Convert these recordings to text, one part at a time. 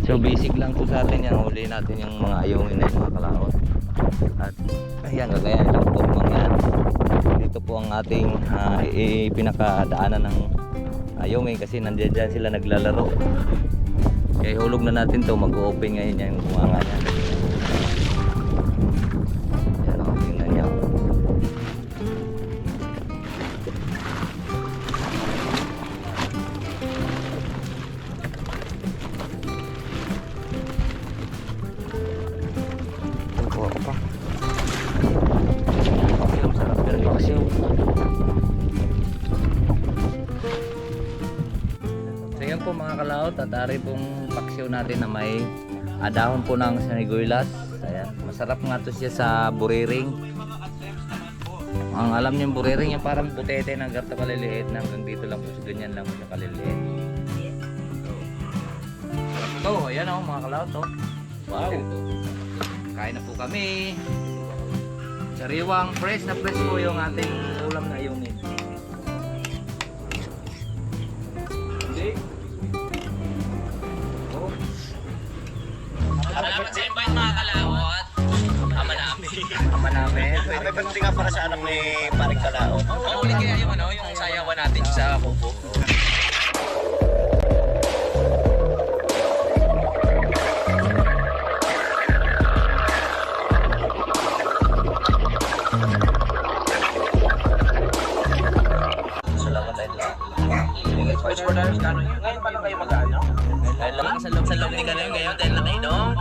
So basic lang po sa atin yan, huli natin yung mga ayungin na yung mga kalaot. At ayan, kagaya ng formang yan. Dito po ang ating pinakadaanan ng ayungin kasi nandiyan dyan sila naglalaro. Kaya hulog na natin to, mag-open ngayon yan yung kumanga niya. Ayan o, tingnan niya. Kuha ko pa. Paksiw, sarap yan paksiw. So yan po mga kalaot, at ari pong paksiw natin na may dahon po ng saniguilas. Ayan, masarap nga to siya sa buriring. Ang alam niyo yung buriring, yung parang putete na garto kaliliit na hanggang dito lang po, so ganyan lang po siya kaliliit. So ayan o mga kalaot to. Wow, kain na po kami. Sariwang fresh na fresh po yung ating ulam na ayungin. Hindi. Salamat sa invite mga kalawat. Ama namin. Ama namin. May pagdating nga para sa anak ni Paring Kalao. Mahuli kaya yung yung sayawan natin sa kubo. Salamat tayo lang. First for dollars, kano yun? Ngayon pa lang kayo mag-ano? Dahil lang sa loob ni Gano'n ngayon dahil nakainom.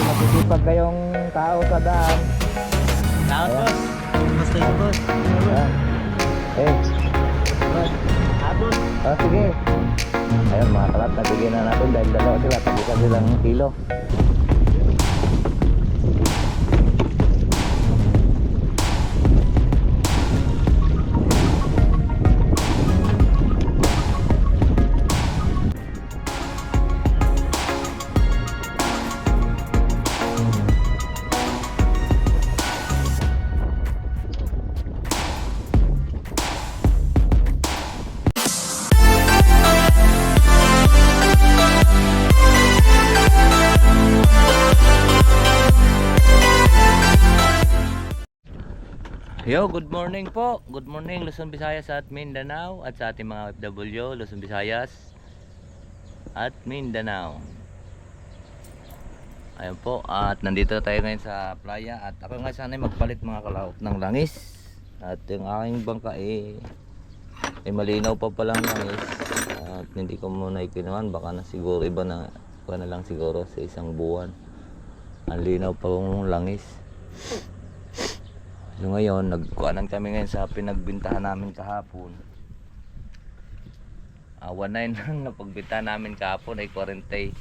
Masisipag kayong tao sa daan. Lahat boss. Basta yung boss. Ayan. Sige. Ayun mga kalat, nabigyan na natin dahil dalawa sila, tagisan silang kilo. Yo, good morning po. Good morning Luzon, Visayas at Mindanao, at sa ating mga OFW, Luzon, Visayas at Mindanao. Ayun po, at nandito tayo ngayon sa playa, at ako nga sana'y magpalit mga kalaot ng langis. At yung aking bangka malinaw pa palang langis. At hindi ko muna ikinuhan, baka na siguro iba na lang siguro sa isang buwan. Ang linaw pa yung langis. So ngayon, nagkuanan kami ngayon sa pinagbintahan namin kahapon. 1.9 lang na pagbintahan namin kahapon ay 40.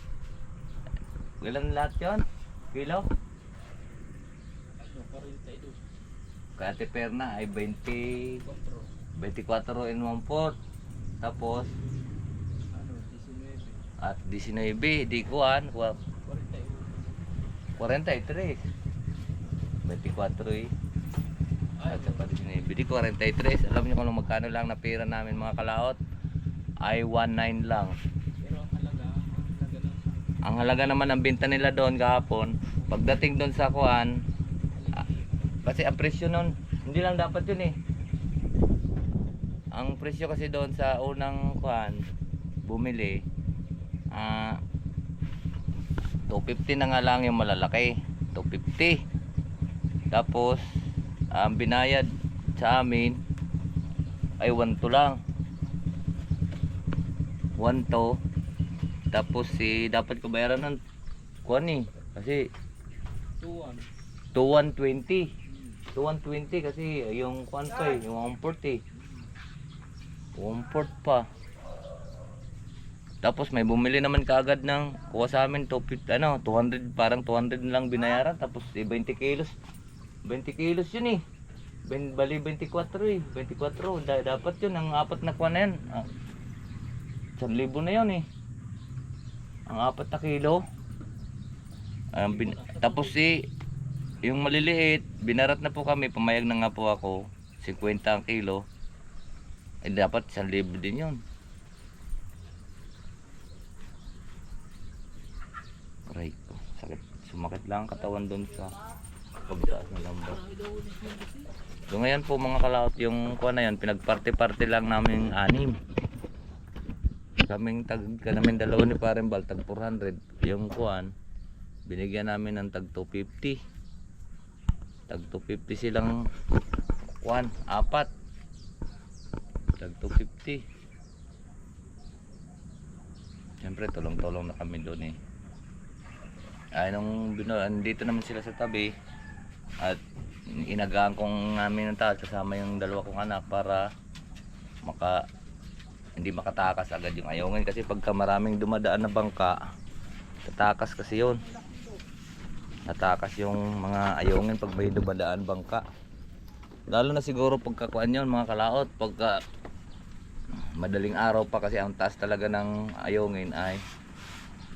Ilan lahat yun? Kilo? 42. Kate perna ay 20, 24 and 1/4. Tapos at 19 di kuan 43. 24 eh. At sa pati sinibidi 43. Alam niyo kung magkano lang na pera namin mga kalaot? Ay 19 lang. Pero ang halaga naman ng benta nila doon kahapon, pagdating doon sa kuan, kasi ang presyo noon hindi lang dapat yun eh. Ang presyo kasi doon sa unang kuan bumili 250 na nga lang yung malalaki, 250. Tapos ang binayad sa amin ay 1 to lang, 1 to. Tapos dapat ko bayaran ng kuan eh, kasi 2120 kasi yung kuan pa eh, yung 140 pa. Tapos may bumili naman kaagad ng kuha sa amin 200, parang 200 na lang binayaran. Tapos 20 kilos yun eh. Bali 24 eh. 24 dapat yun ang apat na kuha na yan. 1,000 na yun eh. Ang 4 na kilo. Tapos yung maliliit binarat na po kami, pumayag na nga po ako 50 ang kilo. dapat 1,000 din yun. Aray ko, sakit. Sumakit lang ang katawan doon sa pagtaas ng lambat. So ngayon po mga kalaot, yung kuha na yun, pinagparte-parte lang namin 6. Kaming dalawa ni Parembal, tag 400. Yung kuhan, binigyan namin ng tag 250. Tag 250 silang kuhan, 4. Tag 250. Siyempre tulong-tulong na kami doon eh. Ay nung dito naman sila sa tabi at inagaan kong namin ng tao kasama yung dalawa kong anak para hindi makatakas agad yung ayungin, kasi pagka maraming dumadaan na bangka tatakas kasi yun, natakas yung mga ayungin pag may dumadaan bangka, lalo na siguro pagkakuan yun mga kalaot, pagka madaling araw pa, kasi ang taas talaga ng ayungin ay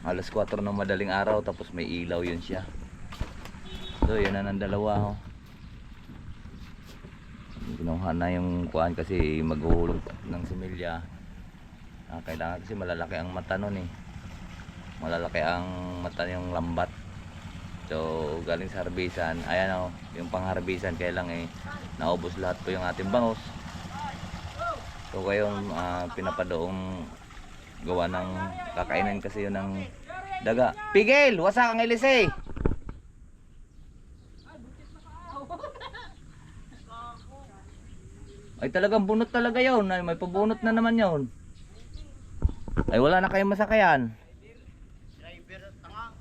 alas 4 ng madaling araw, tapos may ilaw yun siya. So yun na ng dalawa kinuha na yung kuan kasi maghuhulog ng similya. Kailangan kasi malalaki ang mata nun eh, malalaki ang mata yung lambat. So galing sa harbisan, ayan yung pangharbisan, kaya lang naubos lahat po yung ating bangos. So ngayon pinapadoong gawa ng kakainin kasi yun ng daga. Pigil! Wasak ang ilisay! Ay talagang bunot talaga yun. Ay may pabunot na naman yun. Ay wala na kayong masakayan. Driver tanga.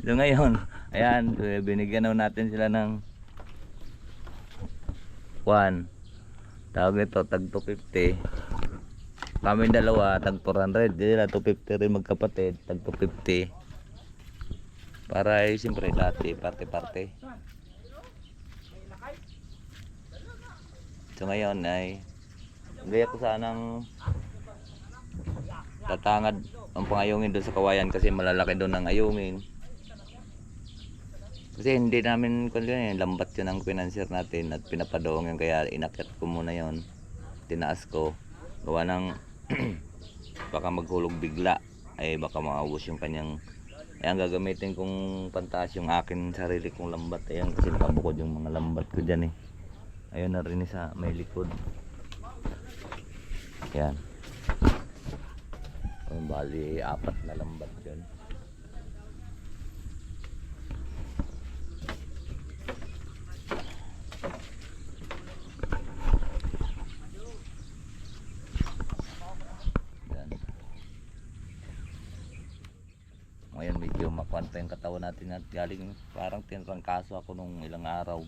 So ngayon, ayan, binigyan na natin sila ng tawag nito, tag 250. Kami dalawa, tag 400. Sila 250 rin magkapatid, tag 250. Para siyempre dati, parte-parte. So ngayon ay gaya ko sanang tatangad ang pangayungin doon sa kawayan, kasi malalaki doon ang ayungin. Kasi hindi namin lambat yun ang financier natin at pinapadoong yun, kaya inakyat ko muna yun, tinaas ko, gawa ng baka maghulog bigla, ay baka maubos yung kanyang. Ayan, gagamitin kong pantaas yung akin sarili kong lambat. Ayan, kasi nakabukod yung mga lambat ko dyan eh. Ayun na rin sa may likod. Ayan. Bali 4 na lambat dyan. Ngayon medyo makuan pa yung katawan natin at galing parang tinrangkaso ako nung ilang araw,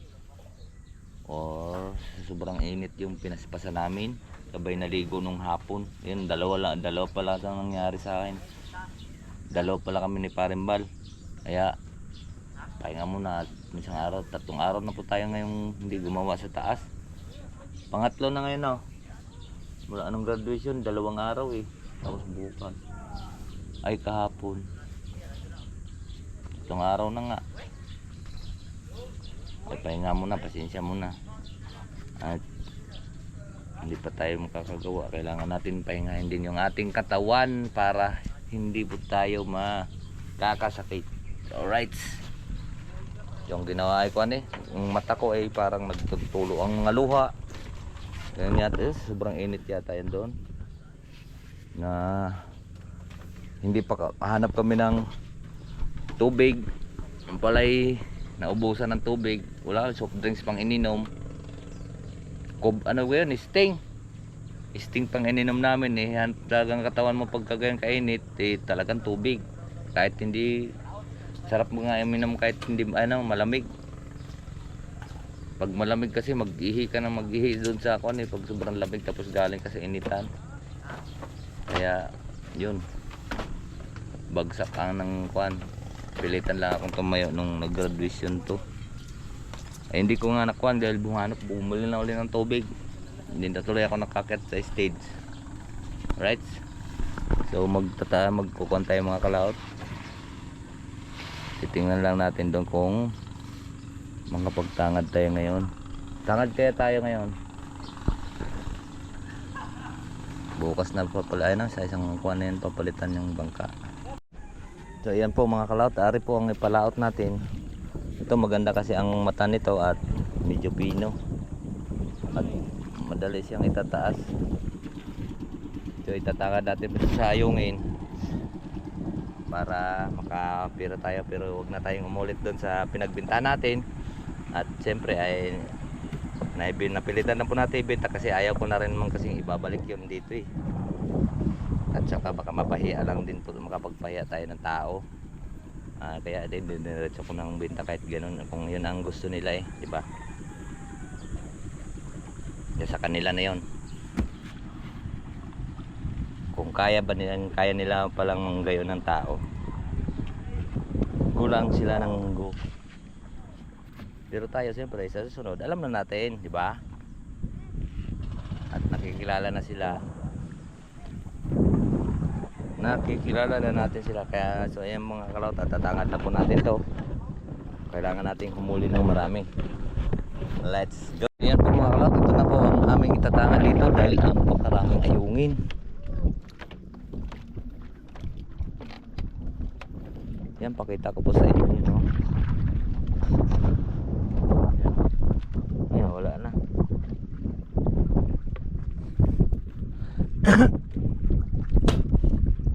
or sobrang init yung pinaspasa namin, sabay naligo nung hapon. Yun, dalawa pala ang nangyari sa akin. Dalawa pala kami ni Parembal, kaya pahinga muna at isang araw, 3 araw na po tayo ngayong hindi gumawa sa taas. Pangatlo na ngayon mula anong graduation, 2 araw tapos bukas ay kahapon, 3 araw na nga. Ay pahinga muna, pasensya muna. At hindi pa tayo makakagawa. Kailangan natin pahingahin din yung ating katawan para hindi po tayo makakasakit. Alright. Yung ginawa ay yung mata ko ay parang nagtutulo ang mga luha. Ganyan yata, sobrang init yata yan doon. Na hindi pa hanap kami ng tubig, ang palay naubusan ng tubig, wala soft drinks pang ininom. Sting pang ininom namin talagang katawan mo pagka ganyan kainit talagang tubig, kahit hindi sarap mo nga iminom kahit hindi malamig. Pag malamig kasi mag-ihi ka na mag-ihi doon sa pag sobrang lamig tapos galing kasi initan, kaya yun, bagsak ang ng pilitan lang akong tumayo nung nag-graduation to. Ay hindi ko nga nakuhan dahil bumili na ulit ng tubig. Hindi na tuloy ako nakakit sa stage. Right? So magkukuhan tayo mga kalaot. Titingnan lang natin doon kung Mga pagtangad tayo ngayon. Tangad kaya tayo ngayon. Bukas na papalayan na sa isang kuwan na yan, papalitan yung bangka. So ayan po mga kalaot, ari po ang ipalaot natin. Ito maganda kasi ang mata nito at medyo pino. At madali siyang itataas. So itatangad natin sa ayungin para makapira tayo, pero huwag na tayong umulit doon sa pinagbinta natin. At siyempre ay napilitan na po natin ibenta kasi ayaw ko na rin naman kasing ibabalik yun dito eh. At saka baka mapahiya lang din po, makapagpahiya tayo ng tao. Kaya din diniretso ko ng benta kahit ganun kung yun ang gusto nila eh, di ba? Kaya sa kanila na yun. Kung kaya ba nila, kaya nila palang gayon ng tao. Kulang sila ng go. Pero tayo siyempre sa susunod alam na natin, di ba? At nakikilala na sila. Nakikilala na natin sila. Kaya so ayan mga kalaot, tatangat na po natin to. Kailangan nating humuli ng marami. Let's go. Ayan po mga kalaot, ito na po ang aming itatangan dito dahil ang pakaraming ayungin. Yan, pakita ko po sa inyo, no? Ayan, wala na.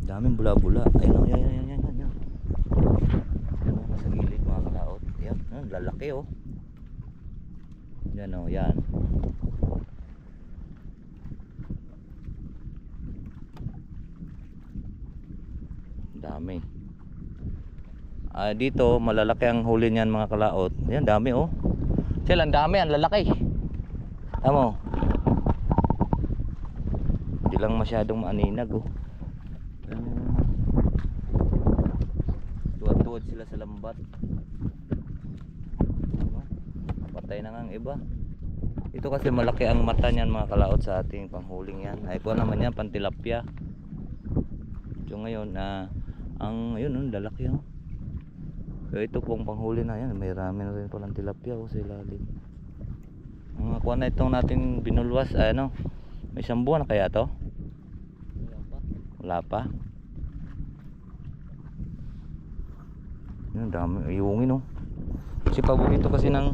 Daming bula-bula. Ayun, yan. Yan, nasa gilid mga kalaot. Yan, lalaki oh. Yan oh, yan. Dami. Dito malalaki ang huli niyan mga kalaot. Yan, dami oh. Sila, ang dami, ang lalaki. Tama. Hindi lang masyadong maaninag oh. Tuwad-tuwad sila sa lambat. Patay na nga ang iba. Ito kasi malaki ang mata niyan mga kalaot sa ating panghuling yan. Ay ko naman yan, pantilapia. So ngayon ang ayun, lalaki oh. So ito pong panghuli na yan, may rami na rin palang tilapia oh, sa ilalim. Mga kuha na itong natin binulwas, ano, may isang buwan na kaya to? Wala pa. Yan, dami ayungin oh. Kasi paborito kasi ng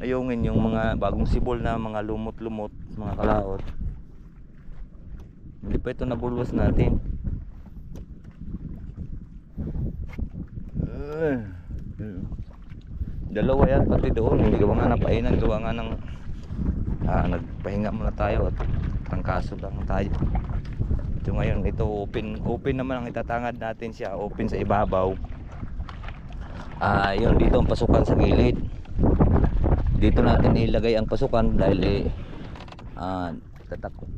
ayungin yung mga bagong sibol na mga lumot-lumot, mga kalaot. Hindi pa ito nabulwas natin. Dalawa yan pati doon, hindi gawa nga napainan, gawa nga ng nagpahinga muna tayo at tangkaso lang tayo. So ngayon ito open naman ang itatangad natin siya, open sa ibabaw. Yun, dito ang pasukan sa gilid. Dito natin ilagay ang pasukan dahil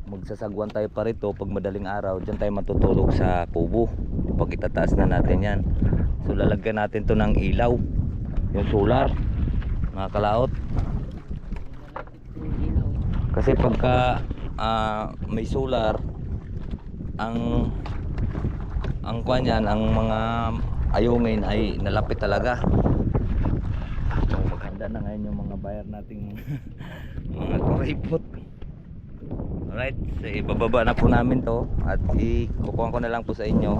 magsasagwan tayo pa rito pag madaling araw. Diyan tayo matutulog sa kubo pag itataas na natin yan. So lalagyan natin to ng ilaw, yung solar mga kalaot. Kasi pagka may solar, ang kuwan yan, ang mga ayungin ay nalapit talaga. So maghanda na ngayon yung mga buyer nating mga kuripot. Alright, so ibababa na po namin to at ikukuha ko na lang po sa inyo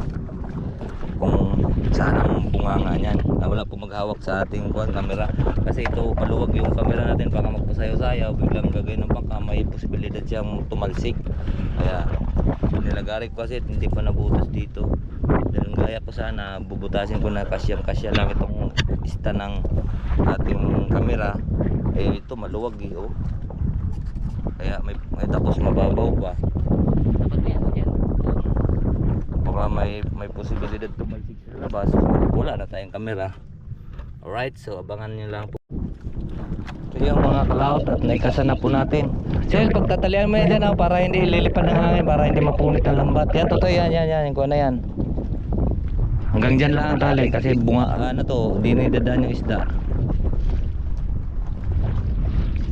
kung saan ang bunganga niyan. Wala po maghawak sa ating camera kasi ito maluwag yung camera natin, baka magpasayaw-sayaw, biglang gagawin ng bangka, may posibilidad siyang tumalsik. Kaya nilagari ko kasi hindi pa nabutas dito. Dahil gaya ko sana bubutasin ko na kasyang-kasya lang itong ista ng ating camera. Ito maluwag oh. Kaya may tapos mababaw pa. Baka may posibilidad tumalsik sa labas. Wala na tayong camera. Alright, so abangan nyo lang po. So yung mga kalaot at naikasa na po natin. So yung pagtatalian mo yan dyan para hindi lilipad ng hangin, para hindi mapunit ang lambat. Yan, totoo yan, yung kuha na yan. Hanggang dyan lang ang tali kasi bunga to, di na idadaan yung isda.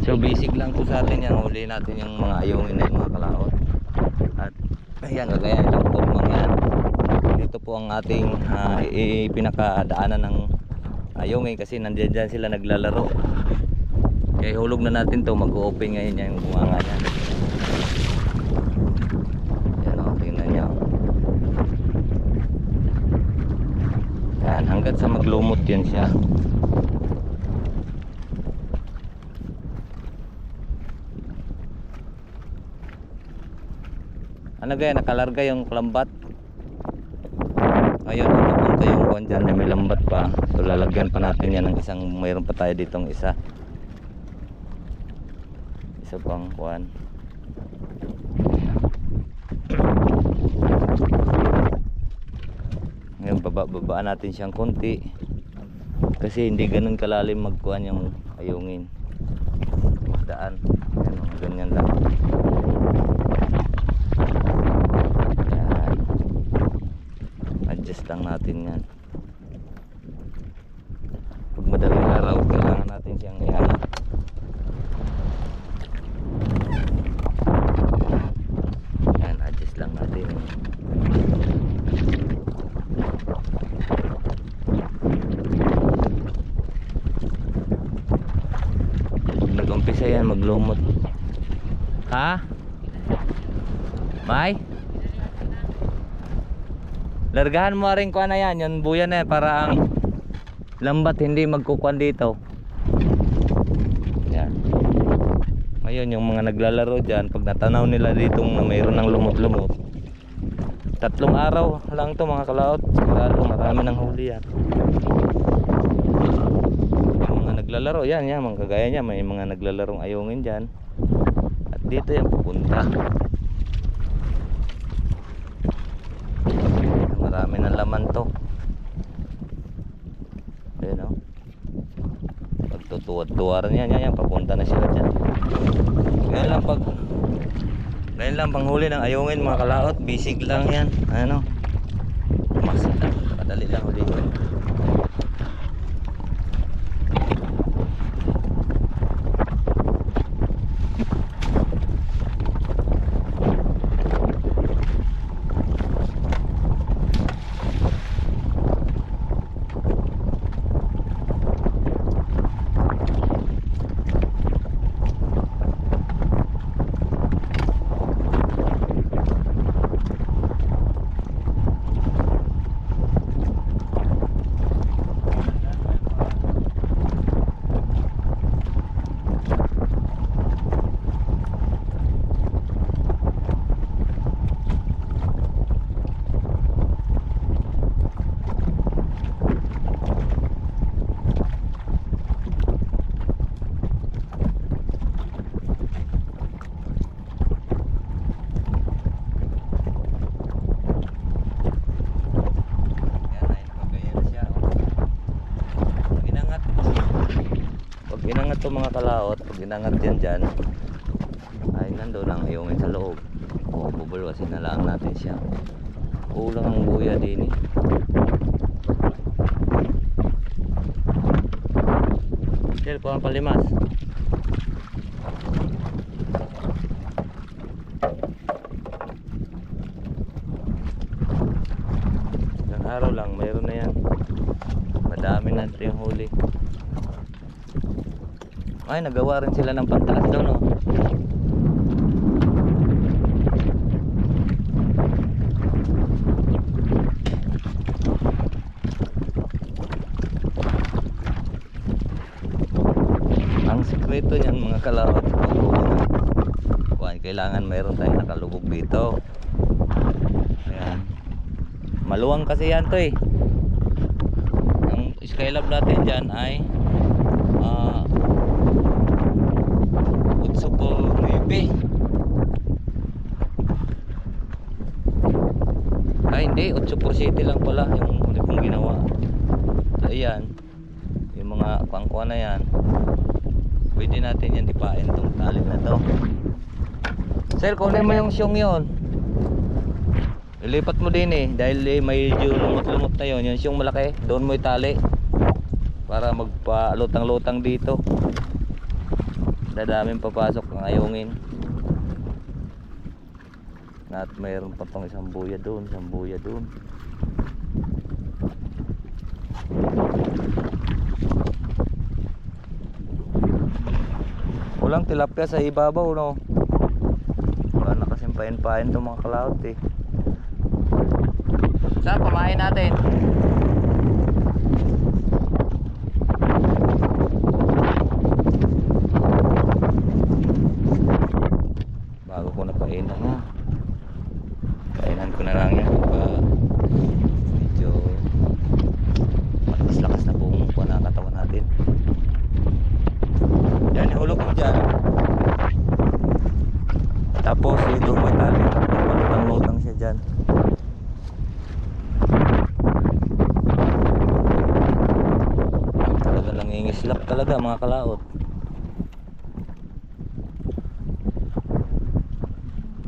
So basic lang po sa atin yan, huli natin yung mga ayungin na yung mga kalaot. At ayan, gagayan lang po mga yan. Ito po ang ating pinakadaanan ng ayungin kasi nandiyan dyan sila naglalaro. Kaya hulog na natin to, mag-open ngayon yung bunganga niya. Yan o, tingnan nyo. Yan, hanggat sa maglumot yan siya. Ano gaya, nakalarga yung lambat. Ayun, papunta yung kuwan dyan, may lambat pa. So lalagyan pa natin yan ng isang, mayroon pa tayo ditong isa pang kuwan. Ngayon babaan natin siyang konti kasi hindi ganun kalalim magkuhan yung ayungin, daan. Ayan, mga ganyan lang. Ayan, adjust lang natin yan. Pag madaling araw kailangan natin siyang iano. Ayan, adjust lang natin. Nag-umpisa yan maglumot. Ha? May? Largahan mo rin kuha na yan, yung buya na yan para ang lambat hindi magkukuhan dito. Yan. Ngayon yung mga naglalaro dyan, pag natanaw nila dito na mayroon ng lumot-lumot, 3 araw lang to mga kalaot, sigurado marami ng huli yan. Yung mga naglalaro yan, mga kagaya niya, may mga naglalarong ayungin dyan. At dito yan pupunta. Marami ng laman to. Ayan o. Pagtutuwad-tuwaran yan, papunta na sila dyan. Ngayon lang panghuli ng ayungin mga kalaot, bisig lang yan. Ano? Madali lang hulihin. Inangat to mga kalaot, pag inangat dyan ay nandoon ang ayungin sa loob. O bubulwasin na lang natin siya. Ulang ang buya din eh. Sir, kuha ang palimas. Ilang araw lang, mayroon na yan. Madami na ito yung huli. Ay, nagawa rin sila ng pantaas doon, no? Ang sikreto niyan mga kalawat, kailangan mayroon tayong nakalubog dito. Ayan. Maluwang kasi yan to eh. Ang skylab natin dyan ay Utso po 9. Ay hindi, 8% lang pala yung huli kong ginawa. So ayan, yung mga pangkuha na yan, pwede natin yan ipain tong tali na to. Sir, kunin mo yung siyong yon, ilipat mo din eh, dahil medyo lumot-lumot na yon. Yung siyong malaki, doon mo itali para magpalutang-lutang dito. Dadaming papasok ng ayungin. At mayroon pa tong isang buya doon, Walang tilapia sa ibabaw, no? Wala na kasing pain-pain itong mga kalaot eh. Saan pamain natin? Bago ko na painan ha. Kainan ko na lang yan medyo malakas-lakas na pumupo na katawan natin. Yan, ihulog mo dyan. Tapos ito may tali, malutang-lutang siya dyan. Talaga nangingislap talaga mga kalaot.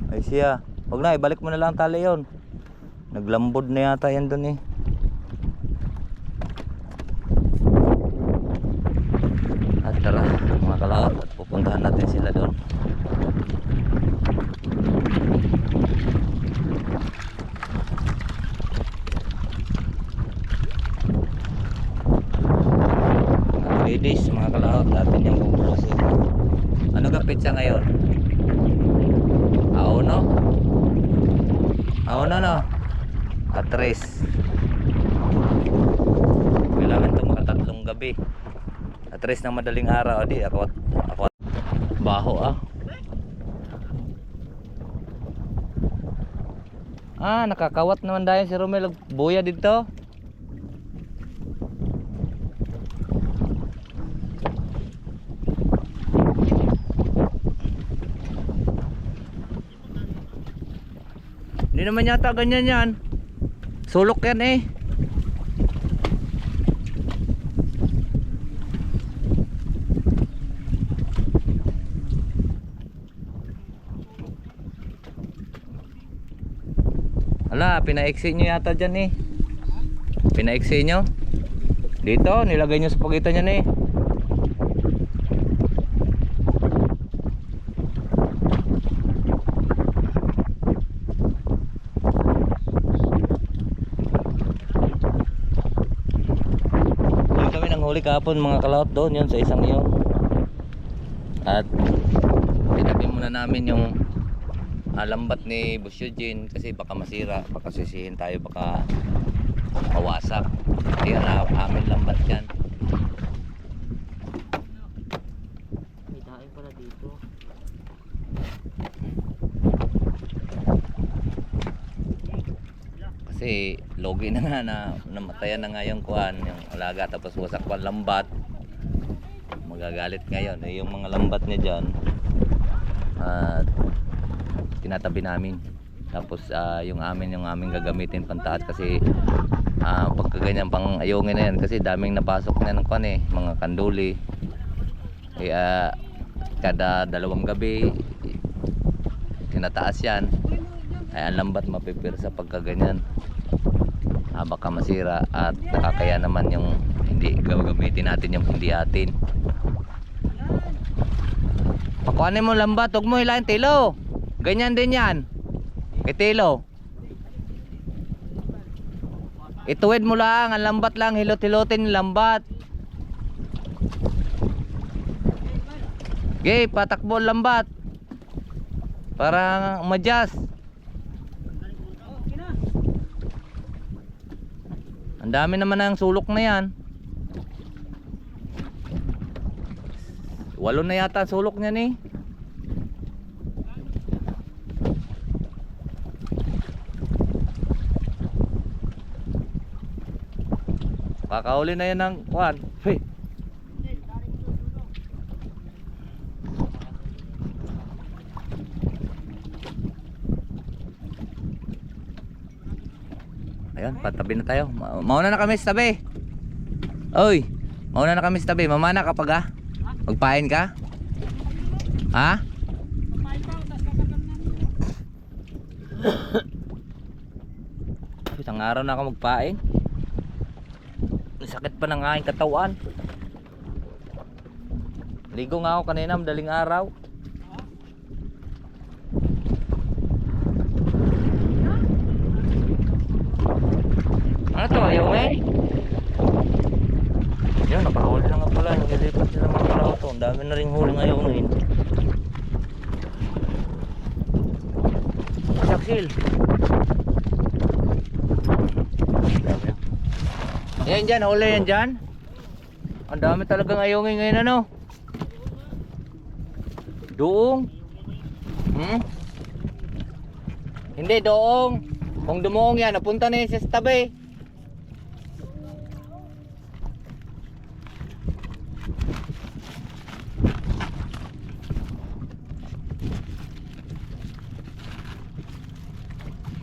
Ay siya, huwag na, ibalik mo na lang tali yon. Naglambod na yata yan dun eh. At tara mga kalaot, at pupuntahan natin sila doon. Ladies, mga kalaot, natin yung bubulusin. Ano ka pizza ngayon? Auno? Auno no? Atres. Kailangan ito makatatlong gabi. Atres ng madaling araw. Di ako baho ah. Nakakawat naman dahil si Romel buya dito. Hindi naman yata ganyan yan. Sulok yan eh. Ala, pinaiksi nyo yata dyan eh. Pinaiksi nyo. Dito, nilagay nyo sa pagitan yan eh. Huli kahapon mga kalaot doon yun sa isang yun. At tinabi muna namin yung lambat ni Boss Eugene kasi baka masira, baka sisihin tayo, baka mawasak. Hindi na amin lambat yan. May daing pala dito. Kasi logi na nga na namatayan na nga yung kuhan, yung alaga, tapos wasak pa lambat. Magagalit ngayon eh, yung mga lambat niya dyan at tinatabi namin. Tapos yung aming gagamitin pantaas kasi pagka ganyan pang ayungin na yan kasi daming napasok na ng kuhan eh, mga kanduli. Kaya kada 2 gabi tinataas yan. Ay ang lambat mapipir sa pagkaganyan. Baka masira at nakakaya naman yung hindi gagamitin natin yung hindi atin. Pakuhanin mo lambat, huwag mo hilahin tilo. Ganyan din yan. Kay tilo. Ituwid mo lang, ang lambat lang, hilot-hilotin yung lambat. Okay, patakbo ang lambat. Para ma-adjust. Ang dami naman ng sulok na yan. 8 na yata ang sulok niyan eh. Kakahuli na yan ng kuhan. Hey. Ayun, patabi na tayo. Mauna na kami sa tabi. Oy, mauna na kami sa tabi. Mamana kapag magpain ka? Ha? Isang araw na ako magpain. Sakit pa ng aking katawan. Ligo nga ako kanina, madaling araw. Ano to, ayaw eh? Yun, nakahuli na nga pala yung nilipat sila mga kalaot. Ang dami na rin huli ngayon ngayon. Saksil. Yan dyan, huli yan dyan. Ang dami talagang ayungin ngayon ano. Doong. Hindi, doong. Kung dumuong yan, napunta na yun sa tabi.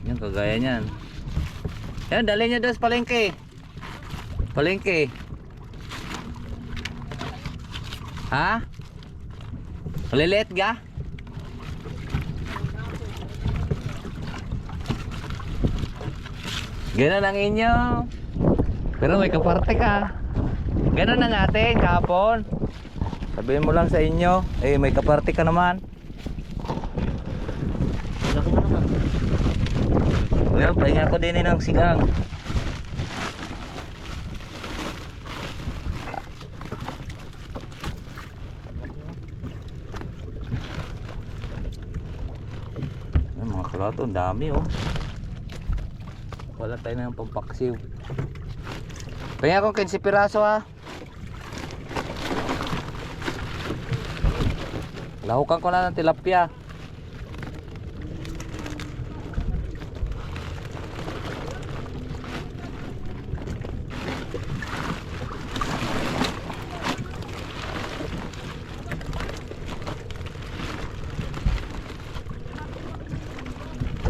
Yan, kagaya niyan. Yan, dali niya doon sa palengke. Palengke. Ha? Maliliit ga? Ganun ang inyo. Pero may kaparte ka. Ganun ang atin kahapon. Sabihin mo lang sa inyo, eh may kaparte ka naman. Laki mo naman. Well, pahinga ko din ng sigang. Mga kalato, ang dami oh. Wala tayo ng pampaksiw. Kaya akong 15 piraso ha. Lahukan ko na ng tilapia.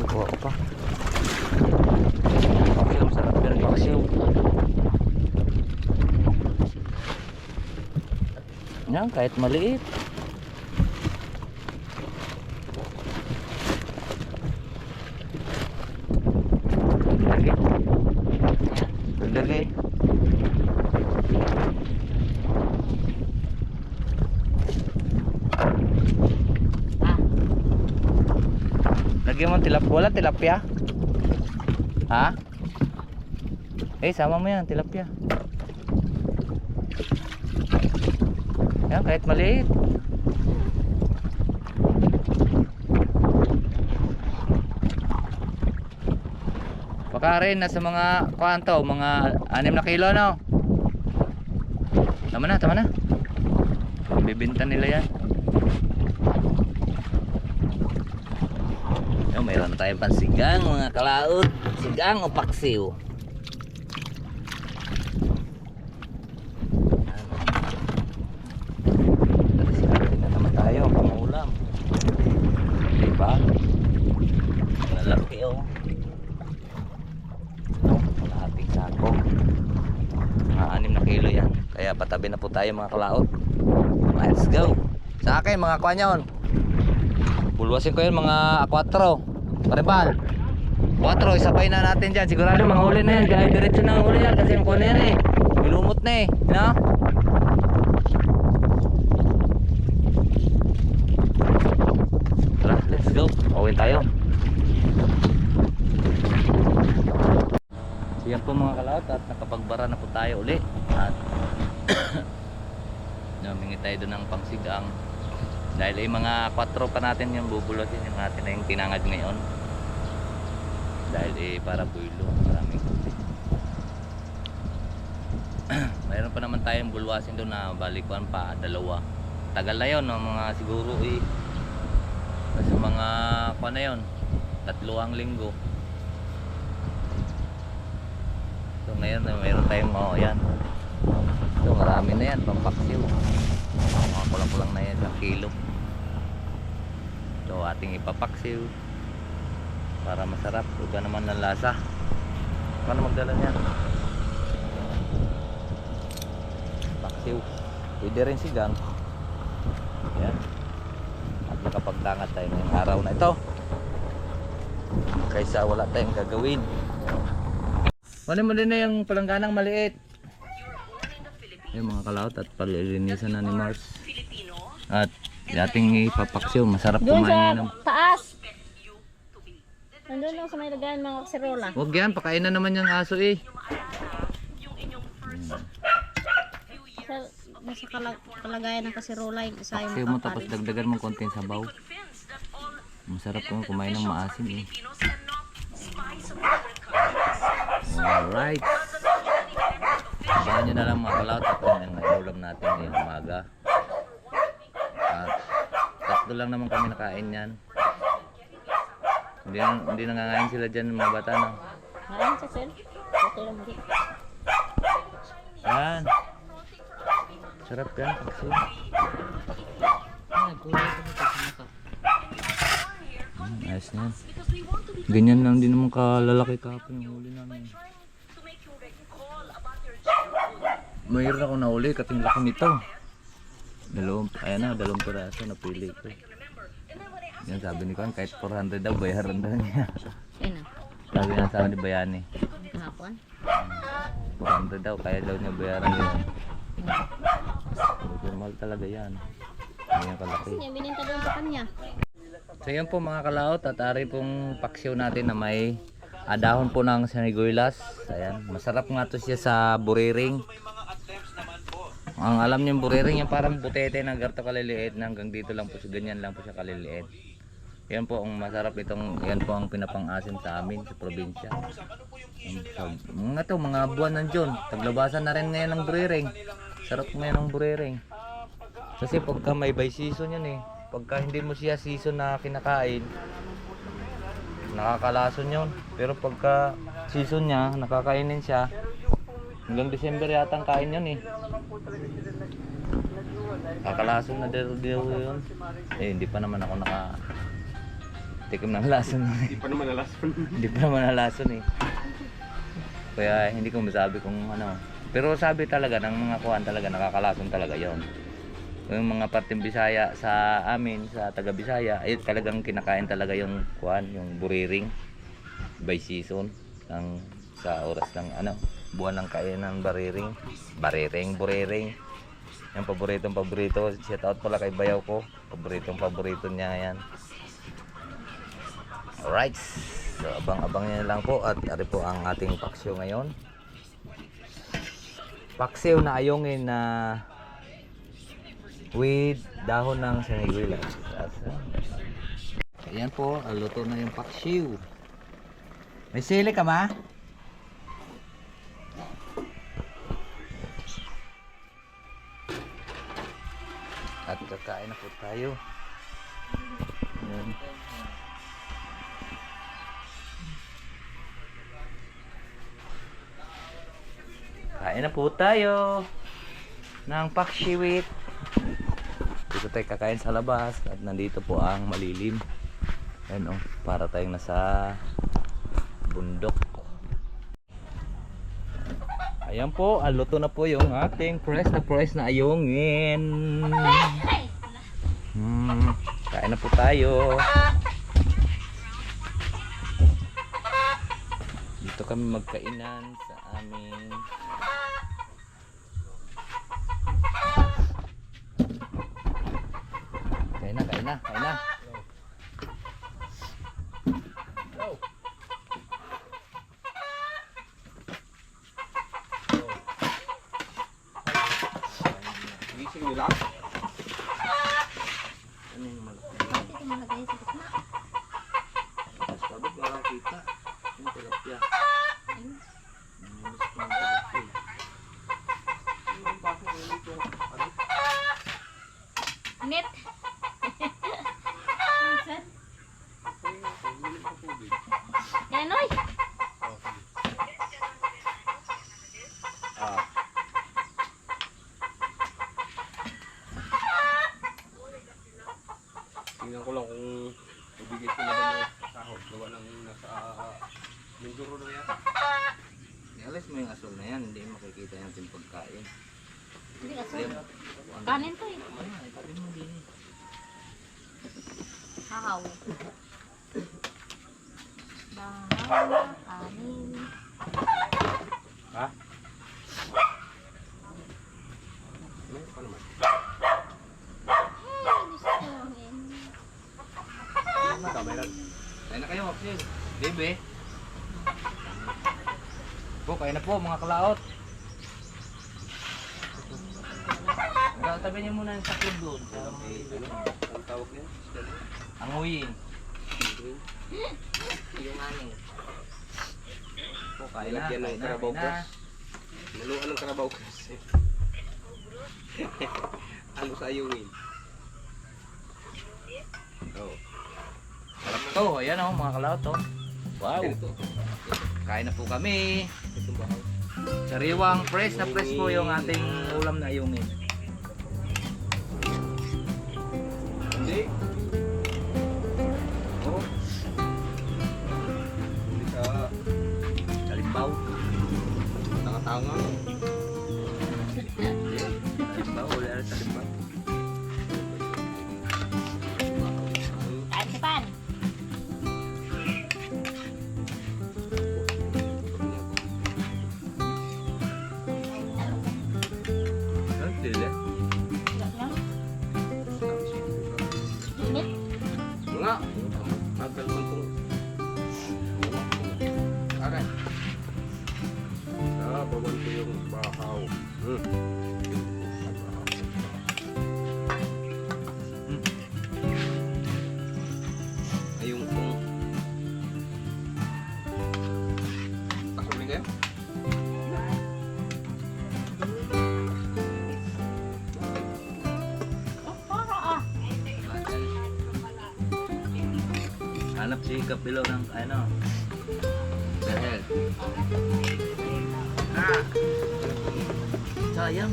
Kuha ko pa. Paksiw, sarap yan paksiw. Yan, kahit maliit. Lagi. Lagi. Lagyan mo wala tilapia? Ha? Eh, sama mo yan, tilapia. Yan, kahit maliit. Baka rin nasa mga kwanto, mga 6 na kilo no. Tama na. Bibinta nila yan. Yan, mayroon tayong pansigang mga kalaot. Sigang o paksiw. Sigarin na naman tayo, pangulam. Diba? Malalaki oh. Kalahating sako. Mga 6 na kilo yan. Kaya patabi na po tayo mga kalaot. Let's go. Sa akin mga kwanyon. Bulwasin ko yun mga 4. Paribal 4, isabay na natin dyan. Sigurado mga huli na yan. Gaya diretso na huli yan. Kasi yung kuha na yan eh. Ilumot na eh, no? Tara, let's go. Pauwin tayo. So yan po mga kalaot. At nakapagbara na po tayo uli. At namingi tayo doon ng pangsigang. Dahil ay mga 4 pa natin yung bubulutin yung natin na yung tinangad ngayon. Dahil eh para builo, maraming kuti. Mayroon pa naman tayong bulwasin doon na balikuan pa, 2. Tagal na yun, no? Mga siguro eh sa mga kuan na yun, 3 linggo. So ngayon mayroon tayong yan. So marami na yan, pampaksiw. Mga kulang-kulang na yan, 1 kilo. So ating ipapaksiw para masarap. Iba naman ng lasa. Paano magdala niya? Paksiw. Pwede rin sigang. Yan. At makapagtangat tayo ngayong araw na ito. Kaysa wala tayong gagawin. Kunin mo din na yung palangganang maliit. Yung mga kalaot at palilinisan na ni Mars. At ating ipapaksiw. Masarap kumain ng Taas. Nandun lang sa may lagayan mga kaserola. Huwag yan, pakain na naman yung aso eh. sa kalagayan ng kasirola yung isa Paksiw yung mo tapos dagdagan mo konti ng sabaw. Masarap po kumain ng maasim eh. Alright. Abangan nyo na lang mga kalaot at yung ulam natin ngayong umaga. At tatlo lang naman kami nakain yan. Hindi nangangain sila dyan mga bata na. Ngayon sa sel. Okay lang di. Yan. Sarap yan. Paksiw. Ayos na yan. Ganyan lang din naman kalalaki kapon yung huli namin. Mayroon ako nahuli, kating laki nito. Dalawang piraso napili ko. Yan sabi ni Kwan, kahit 400 daw, bayaran daw niya. Ayun na. Sabi na sa akin ni Bayani. Kahapon. 400 daw, kaya daw niya bayaran yun. Normal talaga yan. Ganyan kalaki. Niya bininta doon sa kanya. So yun po mga kalaot, at ari pong paksiw natin na may dahon po ng saniguilas. Ayan, masarap nga to siya sa buriring. Ang alam niyo yung buriring, yung parang butete na garto kaliliit na hanggang dito lang po siya, ganyan lang po siya kaliliit. Yan po ang masarap itong, yan po ang pinapang-asim sa amin sa probinsya. Mga buwan nandiyon, taglabasan na rin ngayon ng buriring. Sarap ngayon ng buriring. Kasi pagka may by season yun eh. Pagka hindi mo siya season na kinakain, nakakalason yun. Pero pagka season niya, nakakainin siya, hanggang December yata ang kain yun eh. Kakalason na daw yun. Eh, hindi pa naman ako tikim ng lason. Hindi pa naman nalason. Hindi pa naman nalason eh. Kaya hindi ko masabi kung ano. Pero sabi talaga ng mga kuhan talaga, nakakalason talaga yon. Yung mga parteng Bisaya sa amin, sa taga Bisaya, ay talagang kinakain talaga yung kuhan, yung buriring by season ng sa oras ng buwan ng kain ng buriring. Yung paborito. Shout out pala kay bayaw ko. Paborito niya yan. Alright. So abang-abang niya lang po at ari po ang ating paksiw ngayon. Paksiw na ayungin na with dahon ng saniguilas. Ayan po, luto na yung paksiw. May sili ka ma? At kakain na po tayo. Ayan. Kain na po tayo ng paksiwit. Dito tayo kakain sa labas at nandito po ang malilim. Ayan o, para tayong nasa bundok. Ayan po, luto na po yung ating press na ayungin. Kain na po tayo. Dito kami magkainan sa aming kain na. Gising nila. Ano yung malaki? Ito malagay sa gitna. Sabot walang kita. Yung tilapia. Net. Yan oy. Tingnan ko lang kung ibigay ko na ba yung sahod. Gawa ng nasa Mindoro na yata. Alis mo yung asol na yan, hindi makikita yung ating pagkain. Hindi aso. Kanin to eh. Tabi mo din. Hakaw. Bahaw, kanin. Ha? Ano pa naman? Hey, gusto ko yun. Kain na kayo, Maxine. Bebe. Po, kain na po mga kalaot. tabi niyo muna yung saklog doon. Ang tawag niya? Anguyin. Yung aning. Kain na, Lagyan ng kain na, Carabao kain na. Crest. Naluan ng Carabao Crest. Ano sa ayungin? Oo. Sarap to, ayan o mga kalaot to. Wow, Ganito. kain na po kami. Itong bahaw. Sariwang fresh na fresh po yung ating ulam na ayungin. Hindi. Oo. Hindi ka Kalimbaw. tanga-tanga. Kalimbaw, wala rin kalimbaw. Kain si Pan. Ang sila. Wala lang. Init. Mga. Magal man itong. Aray. Bawan ko yung bahaw. Ayun kung kasuling kayo? Oh, para ah. Hanap si Kapilo ng ano. Dahil. Ah! Sayang.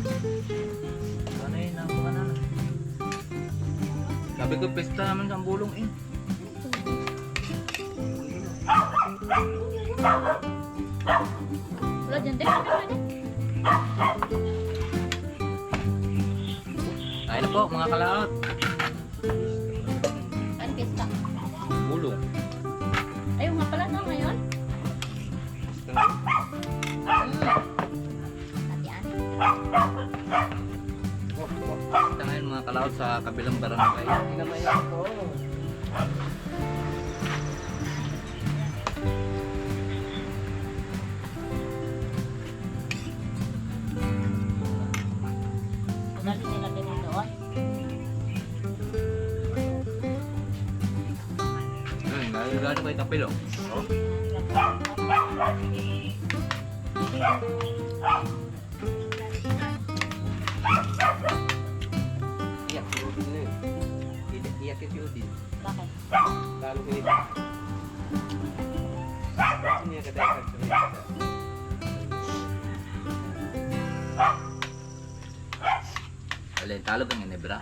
Ano yun ang mga na? Sabi ko pesta naman sa bulong eh. Wala dyan din. Wala dyan. Kain na po mga kalaot. Kain pista. Bulong. Ayun nga pala na ngayon. Latian. Ito ngayon mga kalaot sa kabilang barangay. Dali nila din doon. Ayun, nagagano kayo Kapilo. Iyak si Udin na yun. Iyak si Udin. Bakit? Lalo kinita. Bakit niya kadayag sa mga Alin, talo kang inebra.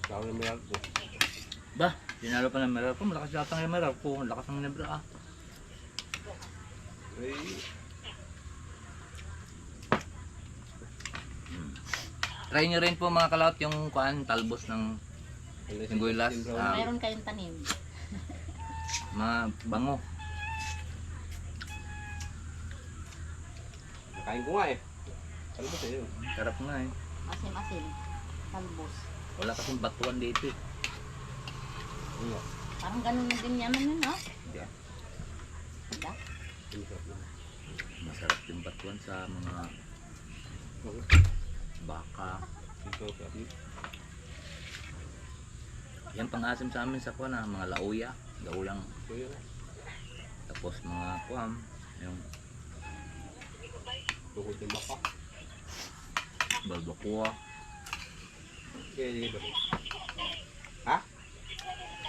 Lalo na mayroon po. Bah, dinalo pa ng Meralco. Malakas yata ng Meralco. Lakas ng inebra ah. Ay, Try nyo rin po mga kalaot yung kuan talbos ng Singguilas. Mayroon kayong tanim. Mga bango. nakain ko nga eh. Ano ba sa'yo? Sarap nga eh. Asim-asim. Talbos. Wala kasing batuan dito eh. Ano? Parang ganun na din yaman yun, no? Hindi ah. Diba? Ang sarap na. Masarap yung batuan sa mga baka. Ito, sabi. Yan pang-asim sa amin sa kuan ah, mga lauya. Lauyang. Ito yun ah. Tapos mga kuam. Yung Tuhod yung baka. balbacoa. Kaya hindi ba? Ha?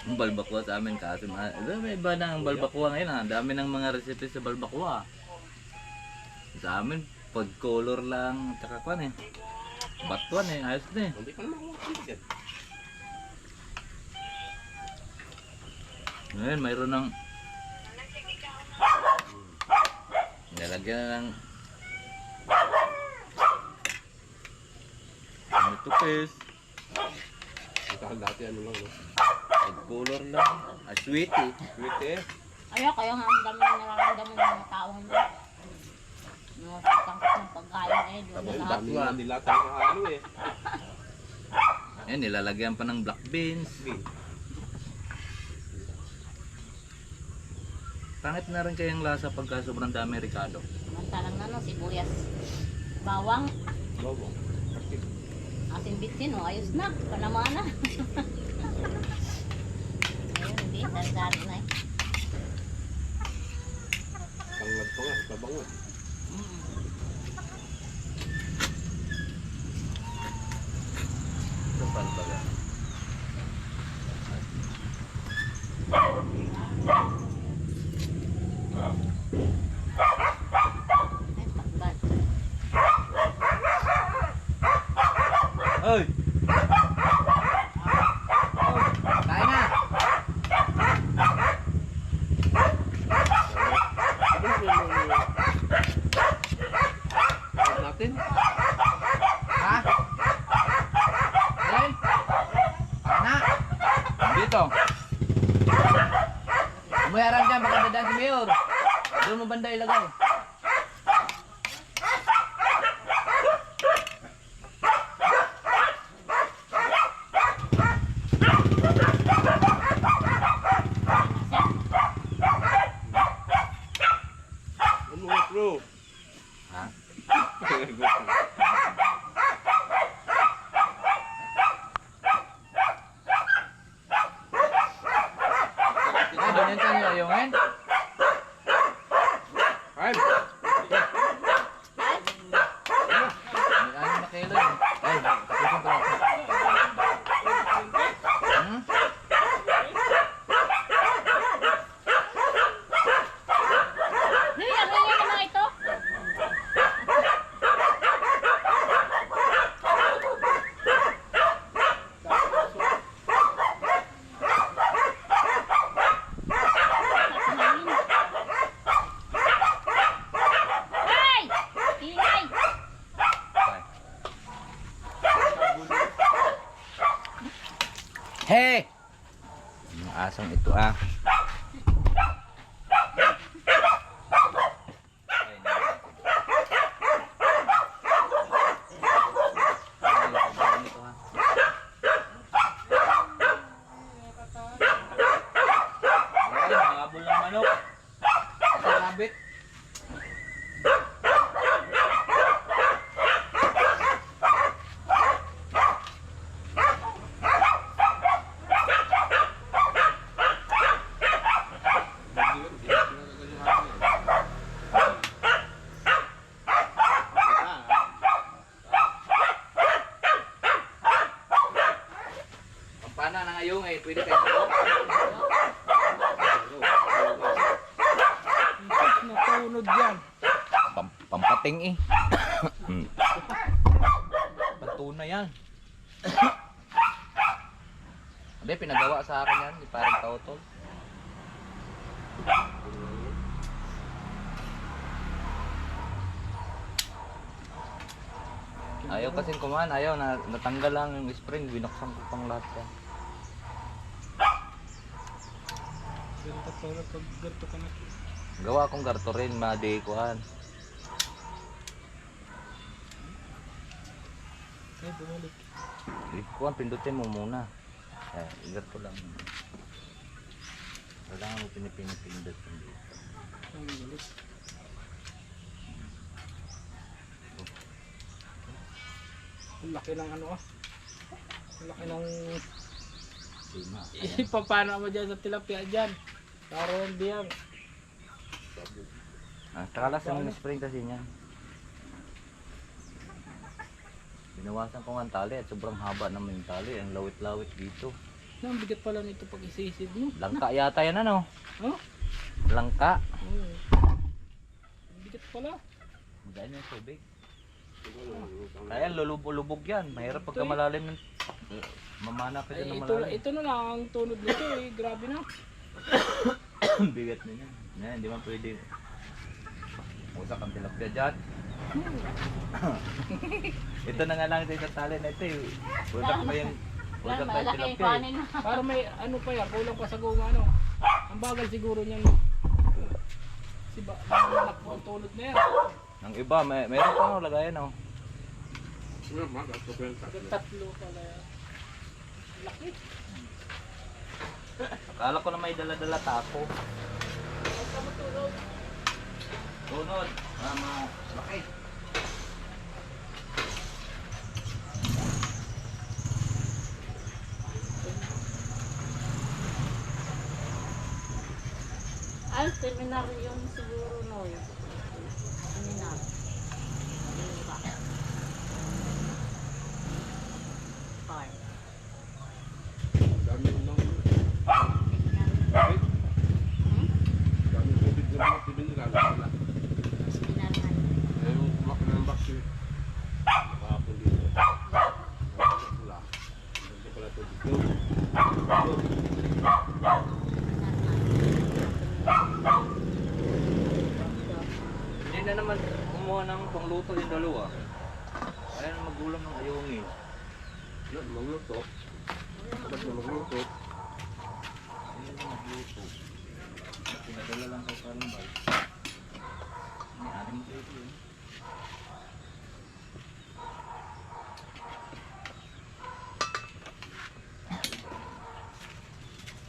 Yung balbacoa sa amin kaasim. May iba na ang balbacoa ngayon ah. Dami ng mga recipe sa balbacoa. Sa amin, pag color lang. Tsaka kuan eh. Batuan eh. Ayos na eh. Hindi ka naman kumakanta dyan. Ngayon, mayroon ng nilagyan na ng tupis, Ang dati ano lang no? egg color lang, sweetie. Sweet eh. Ayaw, kaya nga ang dami na nararamdaman ng mga taong mo. Mga tangkot ng pagkain eh. Doon Tapos na lahat. dami na nila tayo halo eh. Ayan, nilalagyan pa ng black beans. Bin. Pangit na rin kayang lasa pagka sobrang dami Ricardo. Samantalang na no, sibuyas. Bawang. Bawang. Asin bitsin, oh, ayos na. Panamana. Ayun, hindi. Sari-sari na eh. Tanglad pa nga, tabangon. Mm. Ito pala ba? Ay, pakbal. Oy! Kain na! Natin? Ha? Alay? Na! Dito! Umayaran dyan, baka dadaan si Mayor. Doon mo banda ilagay. Ano nga bro? Ha? Ay, doon yung tanong ayungin. Ay! May 6 na kilo yun. Ay, tapusin ko lang. Hmm? Hey, ano yan naman ito? Hey! Ingay! Hey! Yung asong ito ah. Habol ng manok. Sa rabbit. Pampana ng ayong eh, pwede kayo. Natunod yan. Pampating eh. Pantuna yan. Hindi, pinagawa sa akin yan. Di parang tautol. Ayaw kasing kumain, ayaw na natanggal lang yung spring, binuksan ko pang lahat yan. Ganito pala pag ganito ka na. Gawa akong garto rin, madikuhan. Ay, bumalik. Kuhan, pindutin mo muna. Garto lang. Kailangan mo pinipindot dito. Ang bumalik. Ang laki ng ano ah. Ang laki ng... Lima. Ipapana mo dyan sa tilapia dyan. Karoon diyan. Takalas yung spring kasi niyan. Binawasan ko nga ang tali at sobrang haba naman yung tali. Ang lawit-lawit dito. Ang bigat pala nito pag isisid mo. Langka yata yan ano? Huh? Langka. Oo. Ang bigat pala. Magdaan yung tubig. Kaya lulubog yan. Mahirap pagka malalim ng... Mamana ka dyan Ay, ng ito, malalim. ito na lang ang tunod nito eh. Grabe na. Bigat na yan. Yan, hindi man pwede. Usak ang tilapia dyan. Ito na nga lang sa isang tali na ito eh. Usak pa yung... Usak pa yung Malaki tilapia kanin eh. na. Para may ano pa yan. Kulang pa sa goma ano. Ang bagal siguro niyan. Si ba? Ang tunod na yan. Ang iba, meron pa nga lagayan oh. Tatlo pala yan. Laki. Akala ko na may dala-dala tapo. Ang Sunod, laki. Ay, seminar yung siguro no. Seminar. Diba? Par. Dami ng Seminar. Hmm? dami ng tubig na mga tubig nila. Seminar man. Eh, yung kumakina ng bakti. Nakapon dito. Wala. Hindi pala tubig yun. Hindi na naman kumuha ng pangluto yung dalawa. Kaya na magulang ng ayungin. Ano, magluto. Ba't na magluto? Hindi na magluto. Pinadala lang kay Karumbal. May aning plate yun.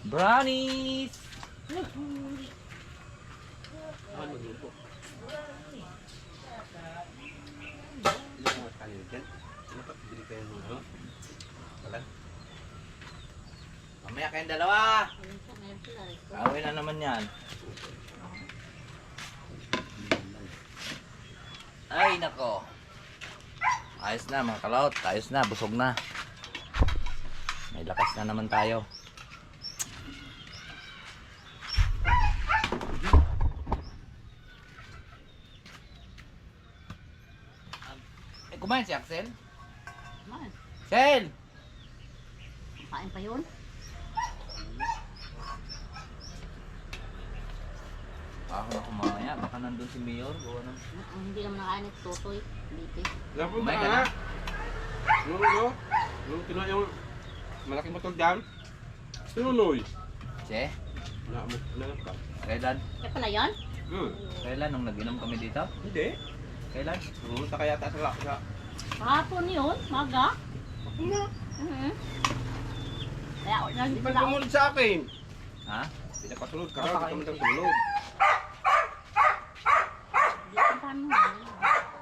Brownies! Ano magluto? Hindi mga tayo dyan. Ano pa? Bili kayo ng ano? Wala. Mamaya kayong dalawa! Awin na naman yan. Ay nako. Ayos na mga kalot. Ayos na. Busog na. May lakas na naman tayo. Kumain si Axel? Man, Axel! kain pa yun? Ako na kumamaya. Baka nandun si Mayor. Gawa ng... Hindi naman nakain ito, Totoy. Biti. Lapo ba Kumain ka nga? na? Yung kinuha yung malaking motor dyan. Sinunoy. Che? Nanak ka. Kailan? Kaya pa na yan? Kailan? Nung nag-inom kami dito? Hindi. Kailan? Pumunta kaya tayo sa laksa. Kahapon yun, maga. Ako na. Kaya Hindi ba sumunod sa akin? Ha? Pinapasunod ka raw. Napakain Hindi ka ko. sunod. Hindi ko paano na.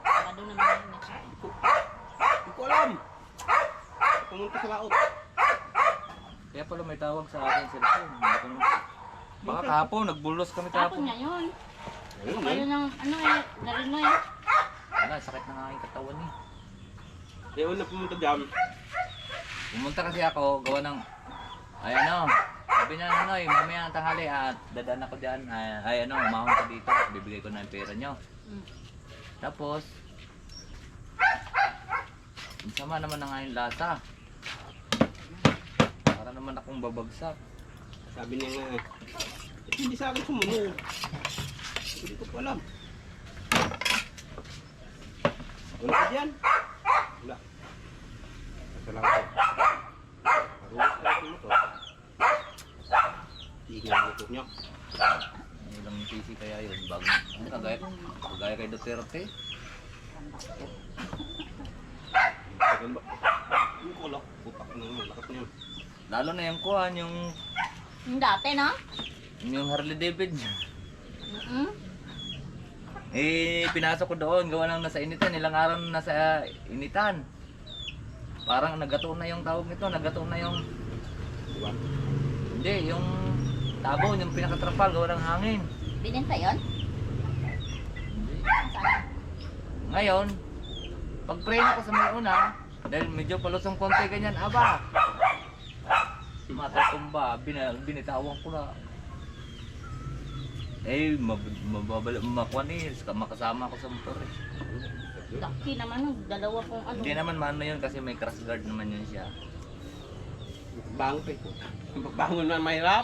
Baka doon naman yun. Hindi ko alam. Pumunta sa laot. Kaya pala may tawag sa akin sa cellphone. Hindi ko naman- Baka kahapon, nagbulos kami Kahapon kahapon. nga yun. Ayun Kayo yun. ng, ano eh, narino eh. Wala, sakit na nga aking katawan eh. Kaya una pumunta dyan. Pumunta kasi ako, gawa ng... Ay ano, sabi niya Noy, mamaya ng tanghali at dadaan ako dyan. Ay ano, umahon ka dito. Bibigay ko na yung pera nyo. Tapos, ang sama naman na nga yung lasa. Para naman akong babagsak. Sabi niya nga, hindi sa akin sumunod. Hindi ko pa alam. Wala ka dyan. Wala. Salamat po. Marunong ka rin mo to. Tingnan ang motor niya. Ilang PC kaya yun, bago. Ano, kagaya kay Duterte. Tagal ba? Hindi ko alam. Putak na naman. Lakas niya. Lalo na yung kuhan, yung Yung dati, no? Harley Davidson. Mm-mm. Eh, pinasok ko doon, gawa lang nasa initan, ilang araw na nasa initan. Parang nagato na yung tawag nito, nagato na yung, Diba? hindi, yung tabon, yung pinakatrapal, gawa ng hangin. Binenta yun? Hindi. Saan? Ngayon, pag preno ko sa may una, dahil medyo palusong konti ganyan, aba, matatumba, binitawan ko na. Eh, makuha eh, makasama ko sa motor eh. Laki naman yung dalawa kong ano. Hindi naman mano yun kasi may crash guard naman yun siya. Bangon pa ito. Bangon na mahirap.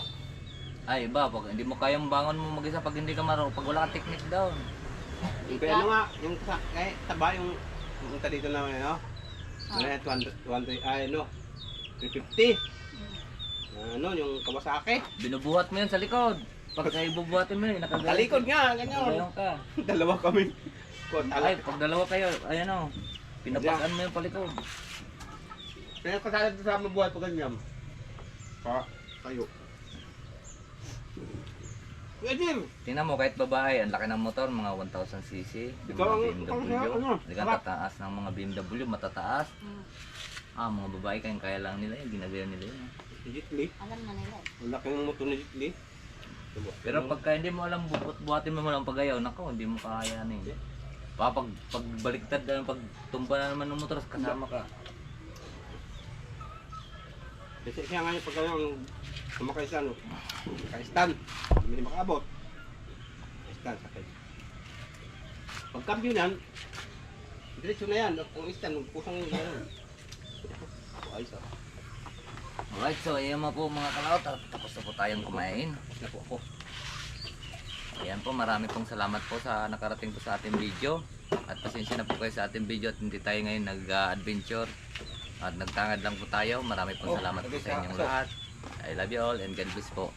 Ay, iba, pag hindi mo kayang bangon mo mag-isa pag hindi ka marunong, pag wala ka technique down. Kaya ano nga, yung taba yung punta dito na ano. Ano yan, 200, ay ano, 350. Ano, yung Kawasaki. Binubuhat mo yun sa likod. Pag ibubuhatin mo yun, nakagayon. Talikod nga, ganyan. Nakagayon ka. Dalawa kami. Ay, pag dalawa kayo, ayan o. Pinapasan mo yung palikod. Kaya kasali dito sa mabuhat pa ganyan. Pa, tayo. Pwede. Tingnan mo, kahit babae, ang laki ng motor, mga 1000cc, yung Ikaw mga ang- BMW. ano, Hindi ka tataas ng mga BMW, matataas. Hmm. Mga babae, kaya lang nila yun, ginagawa nila yun. Jitli. Alam na nila. Ang laki ng motor ni Jitli. Pero pagka hindi mo alam, buhatin mo lang pagayaw, nako, hindi mo kakayanin. Pagbaliktad, pagtumba na naman ng motor, kasama ka. Kasi kaya nga yung pagka yung sumakay sa ano, ka-stand, hindi makaabot. Stand, sakay. Pag cambio yan, diretso na yan. Kung stand, kusang yung gano'n. Ayos ah. Alright, so ayan mga po mga kalawat, tapos na po tayong kumain. Tapos na po ako. Ayan po, marami pong salamat po sa nakarating po sa ating video. At pasensya na po kayo sa ating video at hindi tayo ngayon nag-adventure. At nagtangad lang po tayo. Marami pong salamat po sa inyong lahat. I love you all and God bless po.